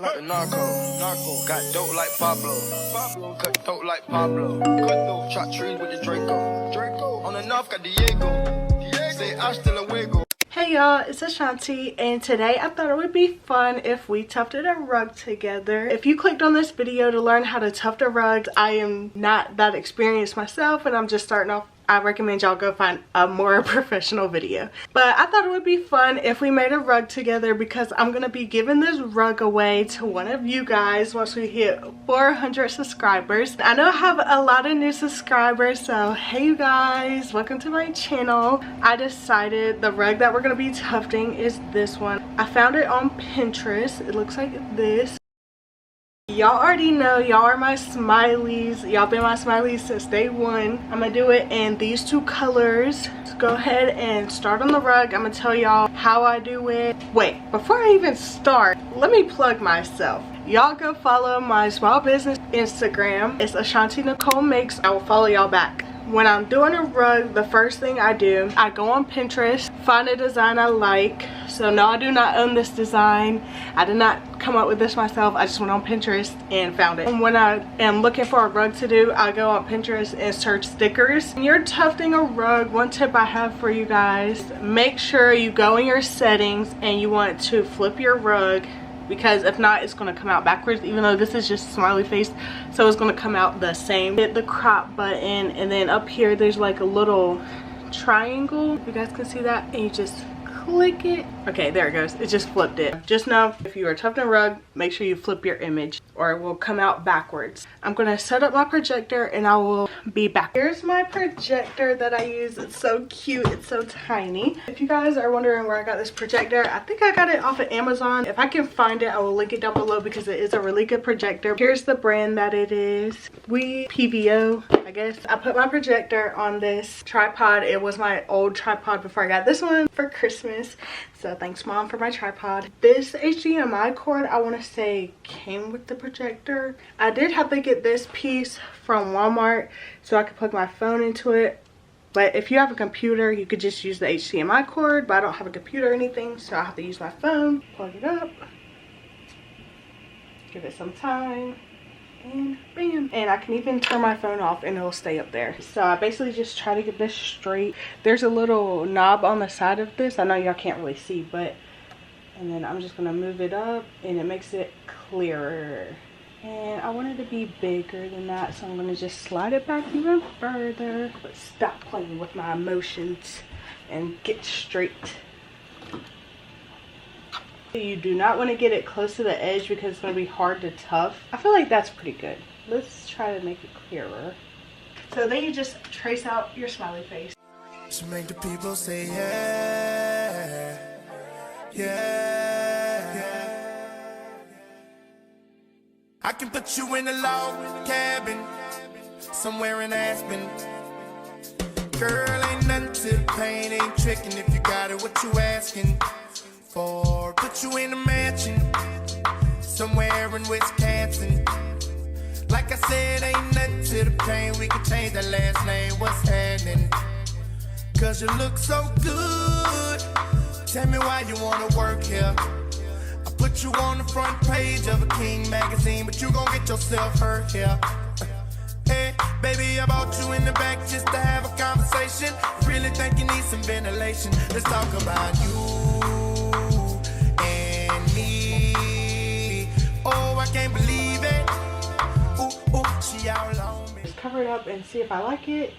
Like the narco, got dope like Pablo, cut dope like Pablo, chop trees with the Draco, on the north got Diego, say hasta luego. Hey y'all, it's Ashanti, and today I thought it would be fun if we tufted a rug together. If you clicked on this video to learn how to tuft a rug, I am not that experienced myself and I'm just starting off. I recommend y'all go find a more professional video. But I thought it would be fun if we made a rug together because I'm going to be giving this rug away to one of you guys once we hit 400 subscribers. I know I have a lot of new subscribers, so hey you guys, welcome to my channel. I decided the rug that we're going to be tufting is this one. I found it on Pinterest. It looks like this. Y'all already know, y'all are my smileys. Y'all been my smileys since day one. I'm gonna do it in these two colors. So go ahead and start on the rug. I'm gonna tell y'all how I do it. Wait, before I even start, let me plug myself. Y'all go follow my small business Instagram. It's Ashanti Nicole Makes. I will follow y'all back. When I'm doing a rug, the first thing I do, I go on Pinterest, find a design I like. So no, I do not own this design. I did not come up with this myself. I just went on Pinterest and found it. And when I am looking for a rug to do, I go on Pinterest and search stickers. When you're tufting a rug, one tip I have for you guys, make sure you go in your settings and you want to flip your rug, because if not, it's going to come out backwards, even though this is just smiley face, so it's going to come out the same. Hit the crop button, and then up here there's like a little triangle, if you guys can see that, and you just click it. Okay, there it goes. It just flipped it. Just know, if you are tufting a rug, make sure you flip your image or it will come out backwards. I'm gonna set up my projector and I will be back. Here's my projector that I use. It's so cute. It's so tiny. If you guys are wondering where I got this projector, I think I got it off of Amazon. If I can find it, I will link it down below because it is a really good projector. Here's the brand that it is. VLLO, I guess. I put my projector on this tripod. It was my old tripod before I got this one for Christmas. So thanks mom for my tripod. This HDMI cord, I want to say, came with the projector. I did have to get this piece from Walmart so I could plug my phone into it. But if you have a computer, you could just use the HDMI cord. But I don't have a computer or anything, so I have to use my phone. Plug it up. Give it some time. And bam. And I can even turn my phone off and it'll stay up there. So I basically just try to get this straight. There's a little knob on the side of this. I know y'all can't really see, but and then I'm just gonna move it up and it makes it clearer. And I want it to be bigger than that, so I'm gonna just slide it back even further. But stop playing with my emotions and get straight. You do not want to get it close to the edge because it's going to be hard to tuft. I feel like that's pretty good. Let's try to make it clearer. So then you just trace out your smiley face. To make the people say yeah, yeah, yeah. I can put you in a log cabin somewhere in Aspen. Girl, ain't nothing to the pain, ain't tricking if you got it, what you asking for? Put you in a mansion somewhere in Wisconsin. Like I said, ain't nothing to the pain, we can change that last name, what's happening? Cause you look so good, tell me why you wanna work here. I put you on the front page of a King magazine, but you gon' get yourself hurt here. Hey, baby, I bought you in the back just to have a conversation. Really think you need some ventilation. Let's talk about you and me. Oh, I can't believe it. Ooh, ooh, she all on me. Just cover it up and see if I like it.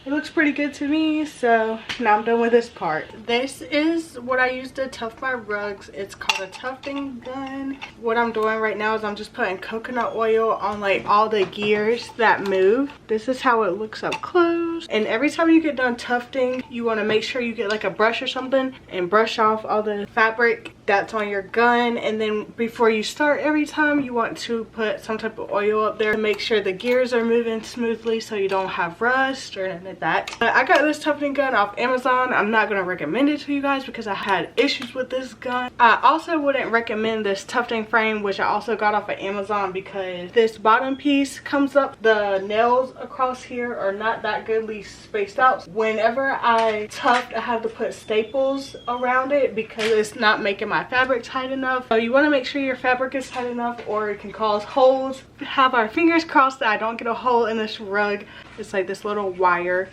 It looks pretty good to me, so now I'm done with this part. This is what I use to tuft my rugs. It's called a tufting gun. What I'm doing right now is I'm just putting coconut oil on like all the gears that move. This is how it looks up close. And every time you get done tufting, you want to make sure you get like a brush or something and brush off all the fabric that's on your gun. And then before you start, every time you want to put some type of oil up there to make sure the gears are moving smoothly so you don't have rust or anything like that. I got this tufting gun off Amazon. I'm not going to recommend it to you guys because I had issues with this gun. I also wouldn't recommend this tufting frame, which I also got off of Amazon, because this bottom piece comes up. The nails across here are not that goodly spaced out. Whenever I tuft, I have to put staples around it because it's not making my my fabric tight enough. So you want to make sure your fabric is tight enough or it can cause holes. Have our fingers crossed that I don't get a hole in this rug. It's like this little wire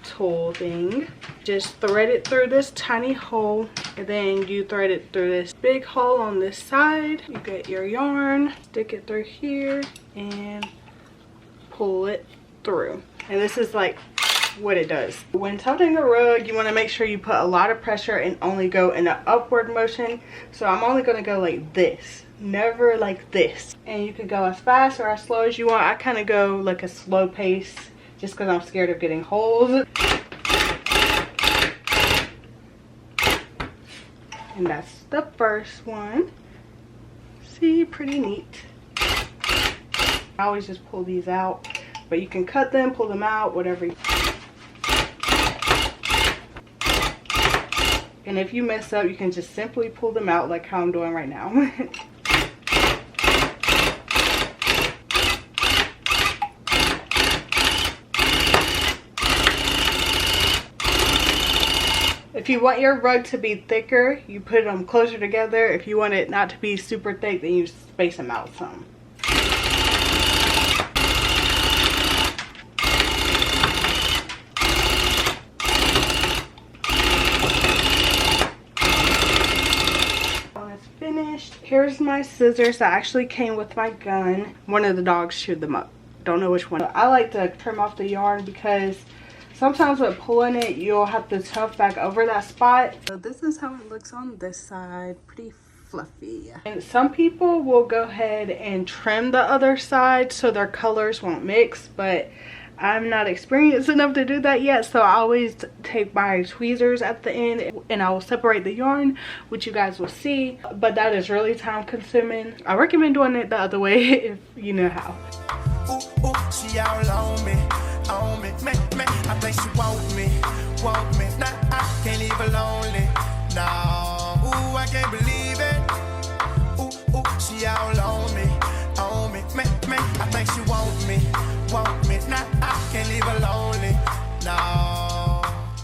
tool thing. Just thread it through this tiny hole, and then you thread it through this big hole on this side. You get your yarn, stick it through here, and pull it through. And this is like what it does. When tufting a rug, you want to make sure you put a lot of pressure and only go in an upward motion. So I'm only going to go like this, never like this. And you can go as fast or as slow as you want. I kind of go like a slow pace just because I'm scared of getting holes. And that's the first one. See, pretty neat. I always just pull these out, but you can cut them, pull them out, whatever. And if you mess up, you can just simply pull them out like how I'm doing right now. If you want your rug to be thicker, you put them closer together. If you want it not to be super thick, then you space them out some. When it's finished, here's my scissors that actually came with my gun. One of the dogs chewed them up. Don't know which one. I like to trim off the yarn because sometimes with pulling it, you'll have to tuft back over that spot. So this is how it looks on this side, pretty fluffy. And some people will go ahead and trim the other side so their colors won't mix, but I'm not experienced enough to do that yet. So I always take my tweezers at the end and I will separate the yarn, which you guys will see. But that is really time consuming. I recommend doing it the other way if you know how. Ooh, she all on me, I think she want me, nah, I can't leave her lonely, no, ooh, I can't believe it, ooh, she all on me, I think she want me, nah, I can't leave her lonely, no.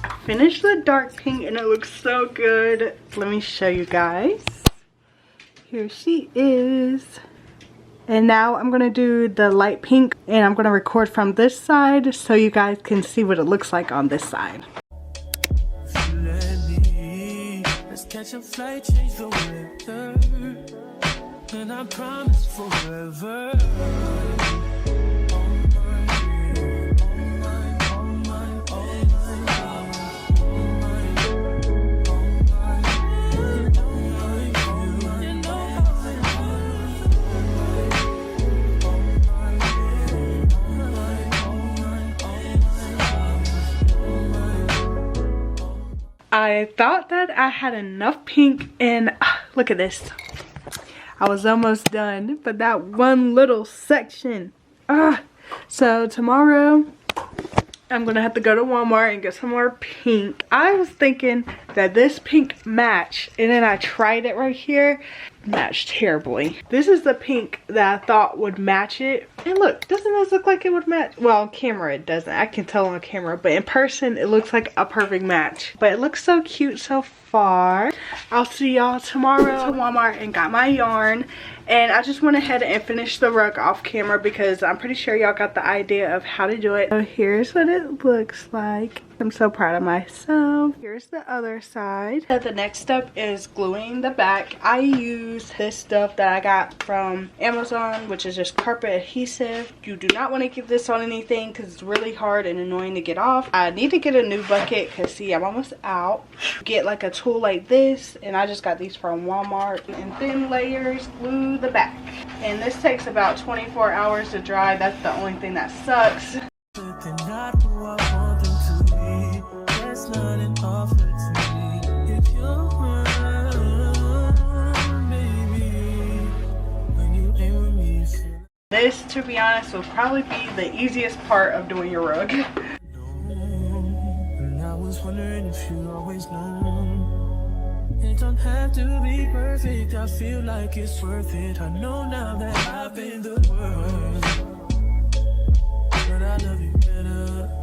I finished the dark pink and it looks so good. Let me show you guys. Here she is. And now I'm going to do the light pink and I'm going to record from this side so you guys can see what it looks like on this side. Let's catch a flight, change the weather, and I promise forever. I thought that I had enough pink and look at this. I was almost done, but that one little section. So tomorrow I'm gonna have to go to Walmart and get some more pink. I was thinking that this pink matched, and then I tried it right here. Matched terribly. This is the pink that I thought would match it. And look, doesn't this look like it would match? Well, on camera it doesn't. I can tell on camera, but in person it looks like a perfect match. But it looks so cute so far. I'll see y'all tomorrow to Walmart and got my yarn. And I just went ahead and finished the rug off camera because I'm pretty sure y'all got the idea of how to do it. So here's what it looks like. I'm so proud of myself. Here's the other side. So the next step is gluing the back. I use this stuff that I got from Amazon, which is just carpet adhesive. You do not want to get this on anything because it's really hard and annoying to get off. I need to get a new bucket because see, I'm almost out. Get like a tool like this, and I just got these from Walmart. And thin layers, glue the back. And this takes about 24 hours to dry. That's the only thing that sucks. This, to be honest, will probably be the easiest part of doing your rug. And I was wondering if you always know it don't have to be perfect. I feel like it's worth it. I know now that I've been the worst, but I love you better.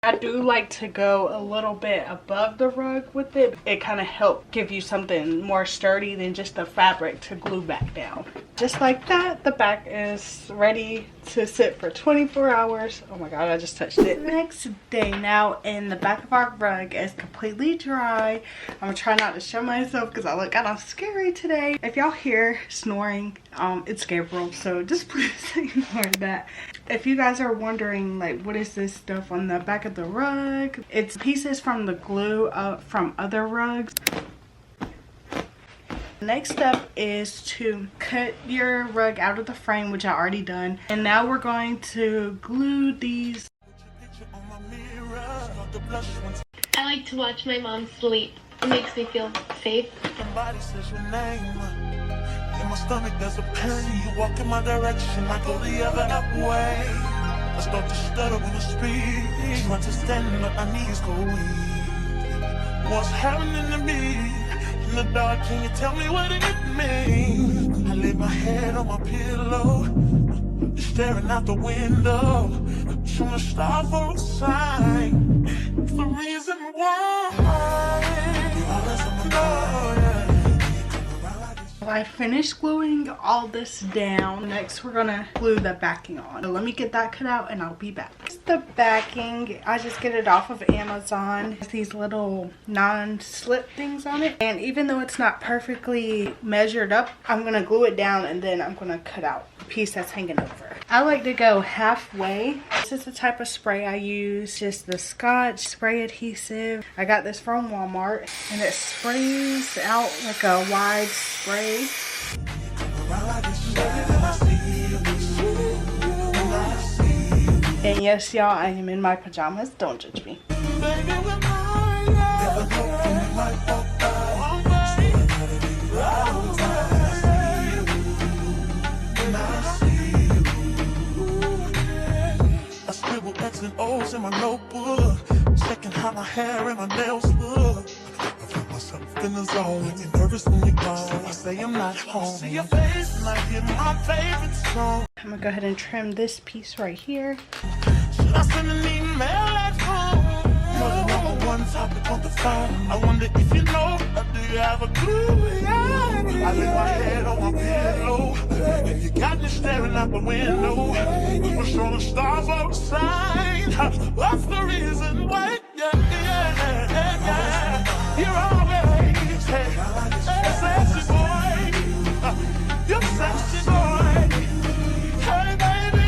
I do like to go a little bit above the rug with it. It kind of helps give you something more sturdy than just the fabric to glue back down. Just like that, the back is ready to sit for 24 hours. Oh my god, I just touched it. Next day now, and the back of our rug is completely dry. I'm gonna try not to show myself because I look kind of scary today. If y'all hear snoring, it's Gabriel, so just please ignore that. If you guys are wondering, like, what is this stuff on the back of the rug? It's pieces from the glue from other rugs. Next step is to cut your rug out of the frame, which I already done. And now we're going to glue these. I like to watch my mom sleep. It makes me feel safe. Somebody says your name. In my stomach there's a pain. You walk in my direction, I go the other way. I start to stutter when I speak. Trying to stand up, my knees go weak. What's happening to me? In the dark, can you tell me what it means? I lay my head on my pillow, staring out the window, trying to stop for a sign. It's the reason why. I finished gluing all this down. Next, we're gonna glue the backing on. So let me get that cut out and I'll be back. The backing, I just get it off of Amazon. It's these little non-slip things on it. And even though it's not perfectly measured up, I'm gonna glue it down and then I'm gonna cut out the piece that's hanging over. I like to go halfway. This is the type of spray I use, just the Scotch spray adhesive. I got this from Walmart and it sprays out like a wide spray. And yes, y'all, I am in my pajamas. Don't judge me. I scribble X's and O's in my notebook, checking how my hair and my nails look. In the zone, you're nervous when you're gone. I say I'm not home. See your face and I hear my favorite song. I'm gonna go ahead and trim this piece right here. Should I send an email at home? You're the number one topic on the phone. I wonder if you know, or do you have a clue? I lay my head on my pillow, and you got me staring out the window. We're showing the stars outside. What's the reason why? Yeah. You're always sexy boy. You're sexy boy. Hey baby,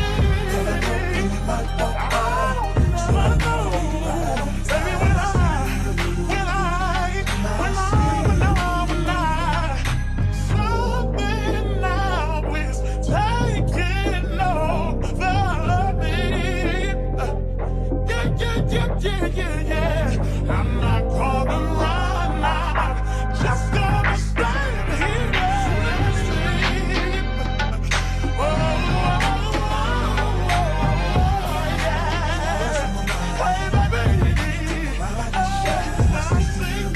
something now is taking over me. Yeah. I'm not gonna run out, just gonna stand here and sleep. Yeah. Hey, baby, I see you.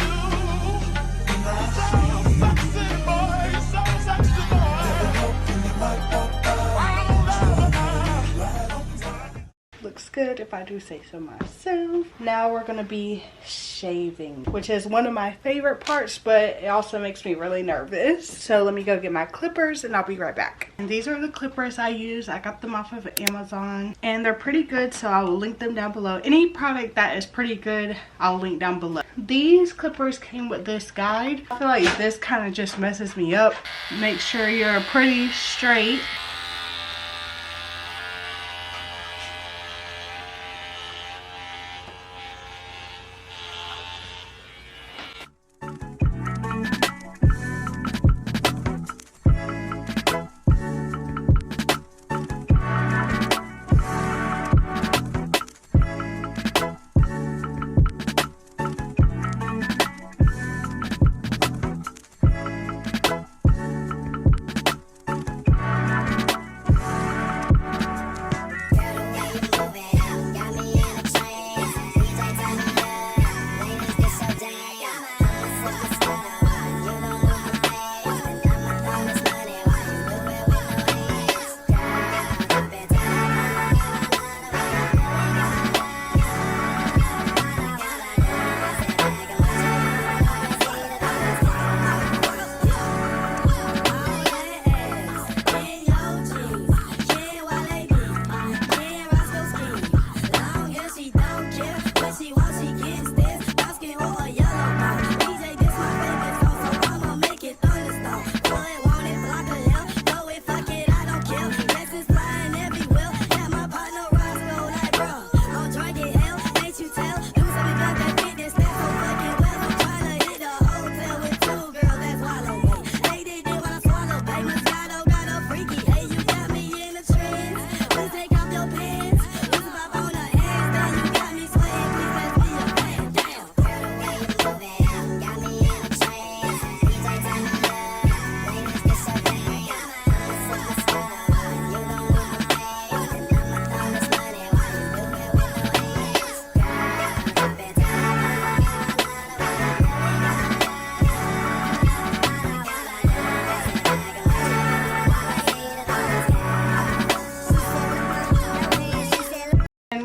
So sexy, boy, so sexy, boy. Looks good if I do say so myself. Now we're gonna be shaving, which is one of my favorite parts, but it also makes me really nervous. So let me go get my clippers and I'll be right back. And these are the clippers I use. I got them off of Amazon and they're pretty good, so I will link them down below. Any product that is pretty good, I'll link down below. These clippers came with this guide. I feel like this kind of just messes me up. Make sure you're pretty straight.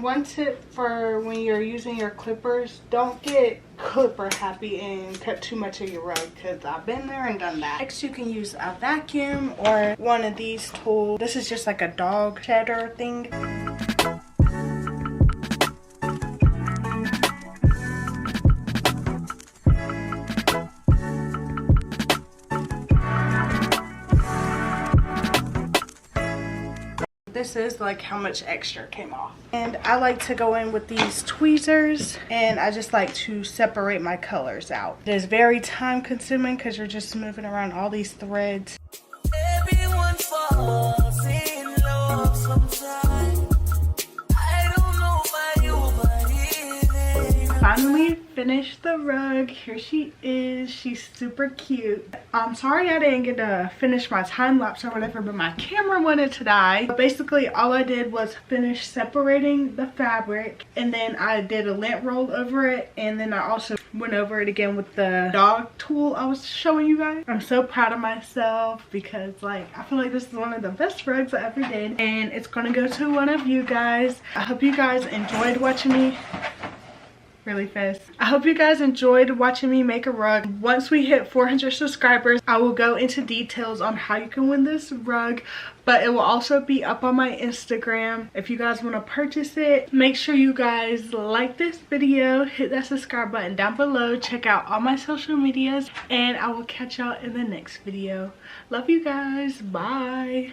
one tip for when you're using your clippers, don't get clipper happy and cut too much of your rug, because I've been there and done that. Next, you can use a vacuum or one of these tools. This is just like a dog shedder thing. This is like how much extra came off. And I like to go in with these tweezers, and I just like to separate my colors out. It is very time consuming because you're just moving around all these threads. Everyone falls in love sometimes. I don't know about you, but it is. Finally finished the rug. Here she is. She's super cute. I'm sorry I didn't get to finish my time lapse or whatever, but my camera wanted to die. But basically all I did was finish separating the fabric, and then I did a lint roll over it, and then I also went over it again with the dog tool I was showing you guys. I'm so proud of myself because like I feel like this is one of the best rugs I ever did, and it's gonna go to one of you guys. I hope you guys enjoyed watching me. Really fast. I hope you guys enjoyed watching me make a rug. Once we hit 400 subscribers, I will go into details on how you can win this rug, but it will also be up on my Instagram if you guys want to purchase it. Make sure you guys like this video, hit that subscribe button down below, check out all my social medias, and I will catch y'all in the next video. Love you guys. Bye.